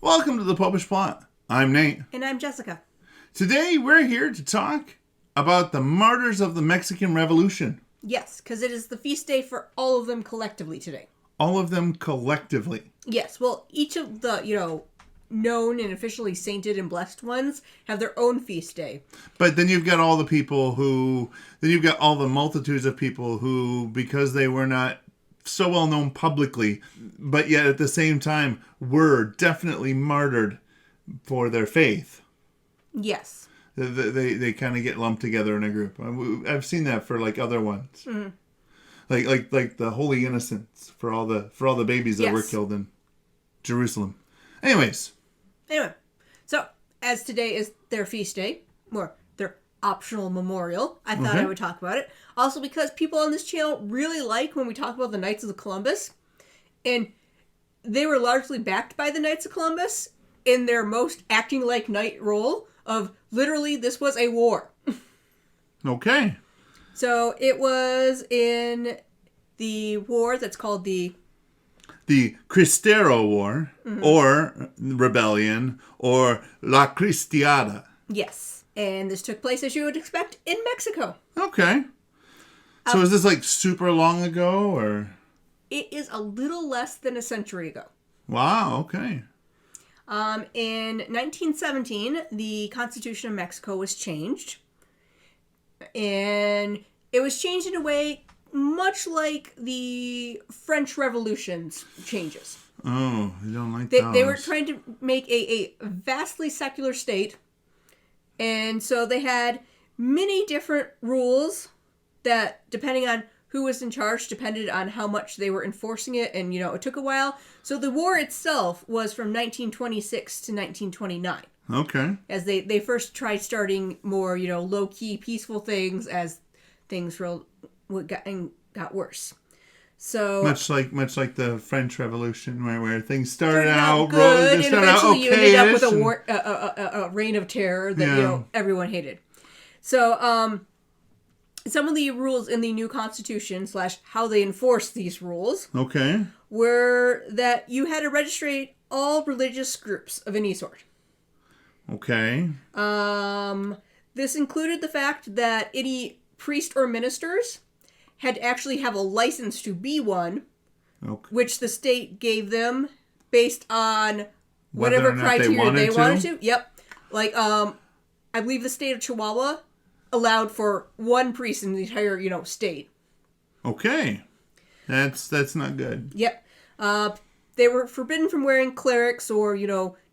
Welcome to the Popish Plot. I'm Nate. And I'm Jessica. Today we're here to talk about the Martyrs of the Mexican Revolution. Yes, because it is the feast day for all of them collectively today. All of them collectively. Yes, well, each of the, known and officially sainted and blessed ones have their own feast day. But then you've got all the people then you've got all the multitudes of people who, because they were not so well known publicly, but yet at the same time were definitely martyred for their faith. Yes. They kind of get lumped together in a group. I've seen that for like other ones, like the Holy Innocents for all the babies that were killed in Jerusalem. Anyway, so as today is their feast day, or their optional memorial, I thought I would talk about it. Also because people on this channel really like when we talk about the Knights of Columbus, and they were largely backed by the Knights of Columbus in their most acting like knight role of literally this was a war. Okay. So it was in the war that's called the Cristero War, or Rebellion, or La Cristiada. Yes. And this took place, as you would expect, in Mexico. Okay. So is this like super long ago, or? It is a little less than a century ago. Wow, okay. In 1917, the Constitution of Mexico was changed. And it was changed in a way much like the French Revolution's changes. Oh, I don't like those. They were trying to make a vastly secular state. And so they had many different rules that, depending on who was in charge, depended on how much they were enforcing it. And, it took a while. So the war itself was from 1926 to 1929. Okay. As they first tried starting more, low-key, peaceful things as things got worse. So much like the French Revolution, where things started out good, and eventually you ended up with a reign of terror that everyone hated. So some of the rules in the new Constitution / how they enforced these rules, were that you had to register all religious groups of any sort. Okay. This included the fact that any priest or ministers had to actually have a license to be one, which the state gave them based on whatever criteria they wanted to. Yep. Like, I believe the state of Chihuahua allowed for one priest in the entire, state. Okay. That's not good. Yep. They were forbidden from wearing clerics or,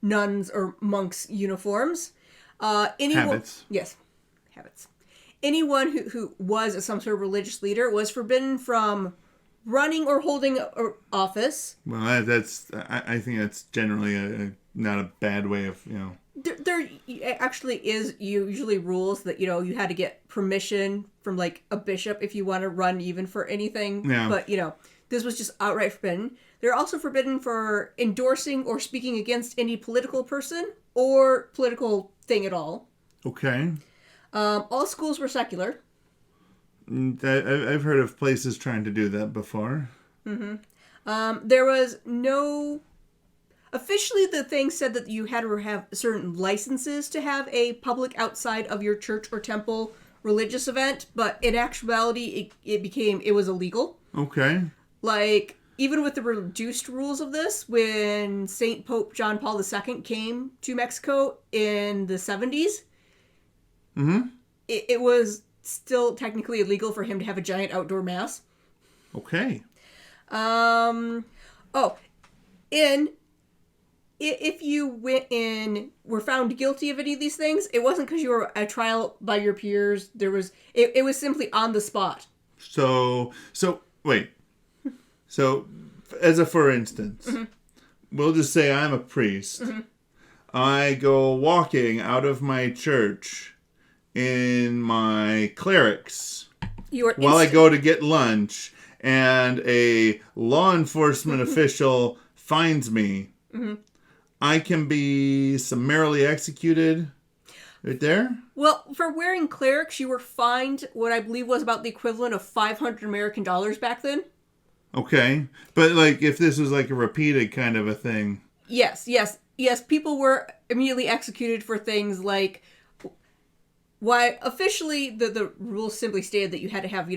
nuns or monks' uniforms. Habits. Yes. Habits. Anyone who was some sort of religious leader was forbidden from running or holding office. Well, I think that's generally not a bad way of, There actually is usually rules that, you had to get permission from, like, a bishop if you want to run even for anything. Yeah. But, this was just outright forbidden. They're also forbidden for endorsing or speaking against any political person or political thing at all. Okay. All schools were secular. I've heard of places trying to do that before. Mm-hmm. There was no... Officially, the thing said that you had to have certain licenses to have a public outside of your church or temple religious event, but in actuality, it was illegal. Okay. Like, even with the reduced rules of this, when St. Pope John Paul II came to Mexico in the 70s, it was still technically illegal for him to have a giant outdoor mass. Okay. If you were found guilty of any of these things, it wasn't because you were at trial by your peers. It was simply on the spot. So wait. So, as a for instance, we'll just say I'm a priest. I go walking out of my church in my clerics while I go to get lunch, and a law enforcement official finds me. I can be summarily executed right there? Well, for wearing clerics, you were fined what I believe was about the equivalent of $500 American back then. Okay. But, like, if this was, like, a repeated kind of a thing. Yes. yes, people were immediately executed for things like, why officially the rules simply stated that you had to have,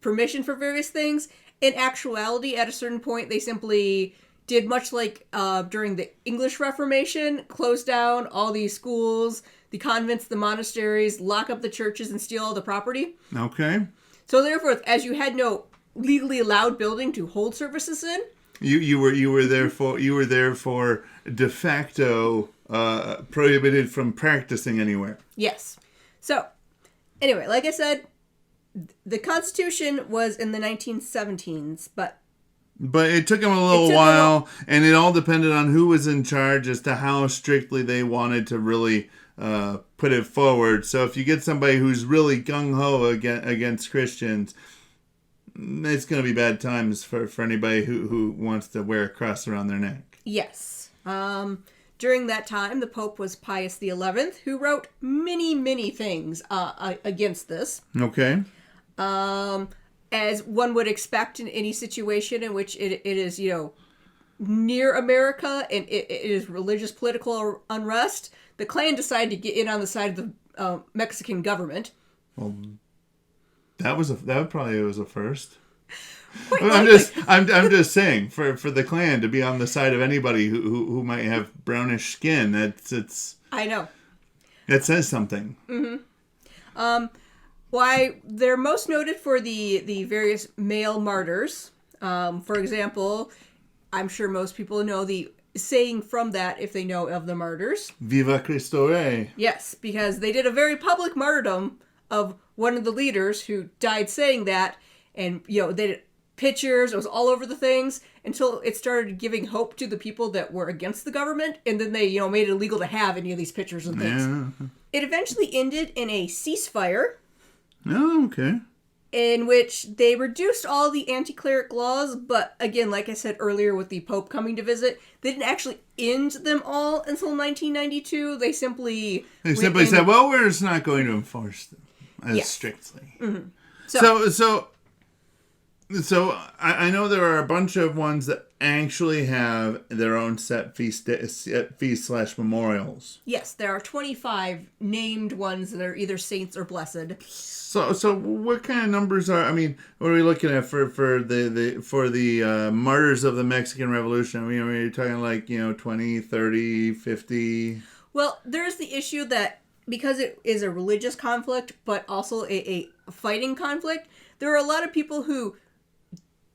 permission for various things. In actuality, at a certain point, they simply did much like during the English Reformation, close down all the schools, the convents, the monasteries, lock up the churches, and steal all the property. Okay. So therefore, as you had no legally allowed building to hold services in, you were there for de facto prohibited from practicing anywhere. Yes. So anyway, like I said, the Constitution was in the 1917s, but it took them a little while, and it all depended on who was in charge as to how strictly they wanted to really put it forward. So if you get somebody who's really gung-ho against Christians, it's going to be bad times for anybody who wants to wear a cross around their neck. Yes. During that time, the Pope was Pius XI, who wrote many, many things against this. Okay. As one would expect in any situation in which it is, near America and it is religious political unrest, the Klan decided to get in on the side of the Mexican government. Well, that probably was a first. I'm just saying for the Klan to be on the side of anybody who might have brownish skin. It's. I know. It says something. Mm-hmm. Why they're most noted for the various male martyrs. For example, I'm sure most people know the saying from that if they know of the martyrs. Viva Cristo Rey. Yes, because they did a very public martyrdom of one of the leaders who died saying that, and they did pictures. It was all over the things until it started giving hope to the people that were against the government, and then they made it illegal to have any of these pictures and things. Yeah. It eventually ended in a ceasefire. Oh, okay. In which they reduced all the anti-cleric laws, but again, like I said earlier with the Pope coming to visit, they didn't actually end them all until 1992. They simply said, well, we're just not going to enforce them as strictly. Mm-hmm. So I know there are a bunch of ones that actually have their own set feast/memorials. Yes, there are 25 named ones that are either saints or blessed. So what kind of numbers what are we looking at for the martyrs of the Mexican Revolution? I mean, are you talking like 20, 30, 50? Well, there's the issue that because it is a religious conflict, but also a fighting conflict, there are a lot of people who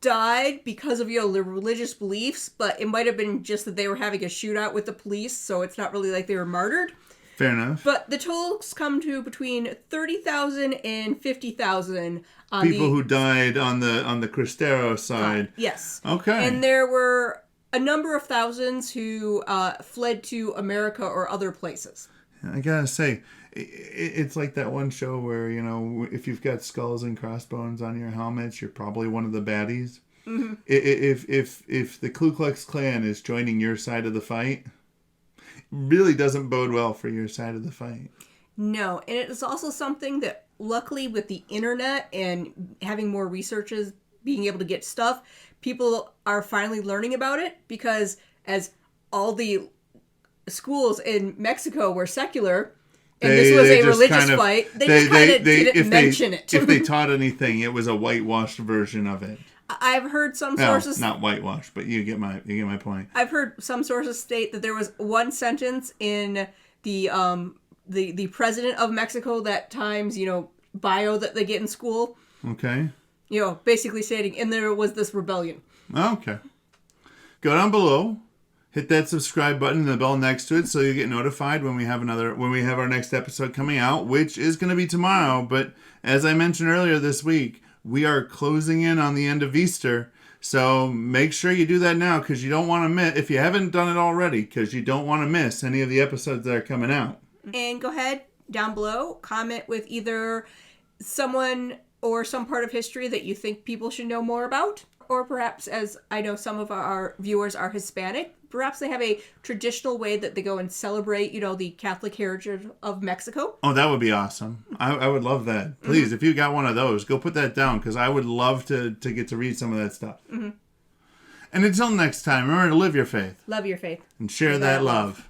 died because of their religious beliefs, but it might have been just that they were having a shootout with the police, so it's not really like they were martyred. Fair enough. But the totals come to between 30,000 and 50,000 on people who died on the Cristero side. Yes. Okay. And there were a number of thousands who fled to America or other places. I gotta say, it's like that one show where, if you've got skulls and crossbones on your helmets, you're probably one of the baddies. Mm-hmm. If the Ku Klux Klan is joining your side of the fight, really doesn't bode well for your side of the fight. No, and it is also something that luckily with the internet and having more researchers being able to get stuff, people are finally learning about it, because as all the schools in Mexico were secular, and this was a religious fight, they didn't mention it. If they taught anything, it was a whitewashed version of it. I've heard some sources... not whitewashed, but you get my point. I've heard some sources state that there was one sentence in the president of Mexico that time's, bio that they get in school. Okay. Basically stating, and there was this rebellion. Okay. Go down below, hit that subscribe button and the bell next to it so you get notified when we have our next episode coming out, which is going to be tomorrow. But as I mentioned earlier this week, we are closing in on the end of Easter, so make sure you do that now, because you don't want to miss, if you haven't done it already, because you don't want to miss any of the episodes that are coming out. And go ahead, down below, comment with either someone or some part of history that you think people should know more about, or perhaps, as I know some of our viewers are Hispanic, perhaps they have a traditional way that they go and celebrate, the Catholic heritage of Mexico. Oh, that would be awesome. I would love that. Please, mm-hmm. If you got one of those, go put that down, because I would love to get to read some of that stuff. Mm-hmm. And until next time, remember to live your faith. Love your faith. And share that love.